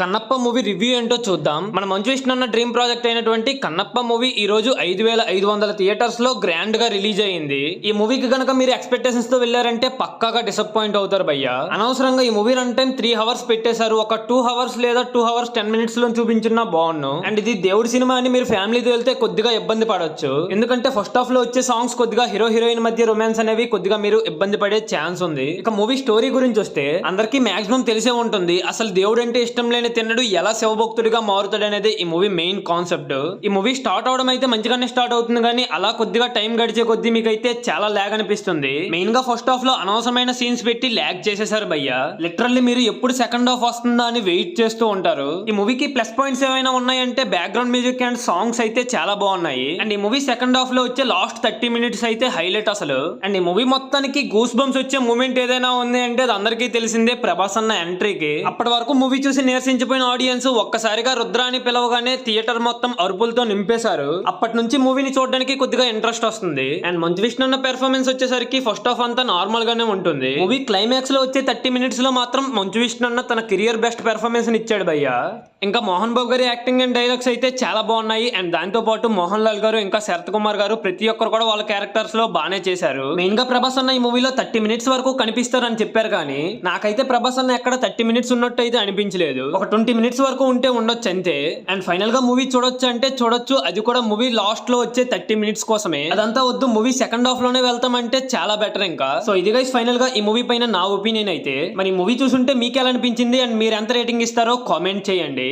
Kannappa movie review ఏంటో చూద్దాం. మన మంచు విష్ణు అన్న డ్రీమ్ ప్రాజెక్ట్ అయినటువంటి కన్నప్ప మూవీ ఈ రోజు 5,500 థియేటర్స్ లో గ్రాండ్ గా రిలీజ్ అయ్యింది. ఈ మూవీకి గనక మీరు ఎక్స్పెక్టేషన్స్ తో వెళ్ళారంటే పక్కాగా డిసప్పాయింట్ అవుతారు భయ్యా. అనవసరంగా ఈ మూవీ రన్ టైం 3 అవర్స్ పెట్టేశారు. ఒక 2 అవర్స్ లేదా 2 అవర్స్ 10 మినిట్స్ లో చూపించిన బాగుండు. అండ్ ఇది దేవుడి సినిమా అని మీరు ఫ్యామిలీతో వెళ్తే కొద్దిగా ఇబ్బంది పడవచ్చు. ఎందుకంటే ఫస్ట్ హాఫ్ లో వచ్చే సాంగ్స్ కొద్దిగా హీరో హీరోయిన్ మధ్య రొమాన్స్ అనేవి కొద్దిగా మీరు ఇబ్బంది పడే ఛాన్స్ ఉంది. ఇక మూవీ స్టోరీ గురించి వస్తే అందరికీ మాక్సిమం తెలిసే ఉంటుంది. అసలు దేవుడు అంటే ఇష్టం లేని తిన్నడు ఎలా శివభక్తుడిగా మారుతాడు అనేది ఈ మూవీ మెయిన్ కాన్సెప్ట్. ఈ మూవీ స్టార్ట్ అవడం అయితే మంచిగానే స్టార్ట్ అవుతుంది, కానీ అలా కొద్దిగా టైం గడిచే కొద్దీ మీకు అయితే చాలా ల్యాగ్ అనిపిస్తుంది. మెయిన్ గా ఫస్ట్ హాఫ్ లో అనవసరమైన సీన్స్ పెట్టి ల్యాగ్ చేసేసారు భయ్య. లిటరల్లీ మీరు ఎప్పుడు సెకండ్ హాఫ్ వస్తుందా అని వెయిట్ చేస్తూ ఉంటారు. ఈ మూవీకి ప్లస్ పాయింట్స్ ఏమైనా ఉన్నాయంటే బ్యాక్గ్రౌండ్ మ్యూజిక్ అండ్ సాంగ్స్ అయితే చాలా బాగున్నాయి. అండ్ ఈ మూవీ సెకండ్ హాఫ్ లో వచ్చే లాస్ట్ 30 మినిట్స్ అయితే హైలైట్ అసలు. అండ్ ఈ మూవీ మొత్తానికి గూస్ బంప్స్ వచ్చే మూమెంట్ ఏదైనా ఉంది అంటే అది అందరికీ తెలిసిందే, ప్రభాస్ అన్న ఎంట్రీకి. అప్పటి వరకు మూవీ చూసి నీరసించిపోయిన ఆడియన్స్ ఒక్కసారిగా రుద్ర అని పిలవగానే థియేటర్ మొత్తం అరుపులతో నింపేశారు. అప్పటి నుంచి మూవీని చూడడానికి కొద్దిగా ఇంట్రెస్ట్ వస్తుంది. అండ్ మంచు విష్ణు అన్న పెర్ఫార్మెన్స్ వచ్చేసరికి ఫస్ట్ హాఫ్ అంతా నార్మల్ గానే ఉంటుంది. మూవీ క్లైమాక్స్ లో వచ్చే 30 మినిట్స్ లో మాత్రం మంచు విష్ణు అన్న తన కెరియర్ బెస్ట్ పెర్ఫార్మెన్స్ ఇచ్చాడు భయ్య. ఇంకా మోహన్ బాబు గారి యాక్టింగ్ అండ్ డైలాగ్స్ అయితే చాలా బాగున్నాయి. అండ్ దాంతో పాటు మోహన్ లాల్ గారు ఇంకా శరత్ కుమార్ గారు ప్రతి ఒక్కరు కూడా వాళ్ళ క్యారెక్టర్స్ లో బాగానే చేశారు. మెయిన్ గా ప్రభాస్ అన్న ఈ మూవీలో 30 మినిట్స్ వరకు కనిపిస్తారని చెప్పారు, కానీ నాకైతే ప్రభాస్ అన్న ఎక్కడ 30 మినిట్స్ ఉన్నట్టు అయితే అనిపించలేదు. ఒక 20 మినిట్స్ వరకు ఉంటే ఉండొచ్చు అంతే. అండ్ ఫైనల్ గా మూవీ చూడొచ్చు అంటే చూడొచ్చు, అది కూడా మూవీ లాస్ట్ లో వచ్చే 30 మినిట్స్ కోసమే. అదంతా వద్దు, మూవీ సెకండ్ హాఫ్ లోనే వెళ్తామంటే చాలా బెటర్. ఇంకా సో ఇది గైస్ ఫైనల్ గా ఈ మూవీ పైన నా ఒపీనియన్ అయితే. మరి మూవీ చూసుంటే మీకు ఎలా అనిపించింది అండ్ మీరు ఎంత రేటింగ్ ఇస్తారో కామెంట్ చేయండి.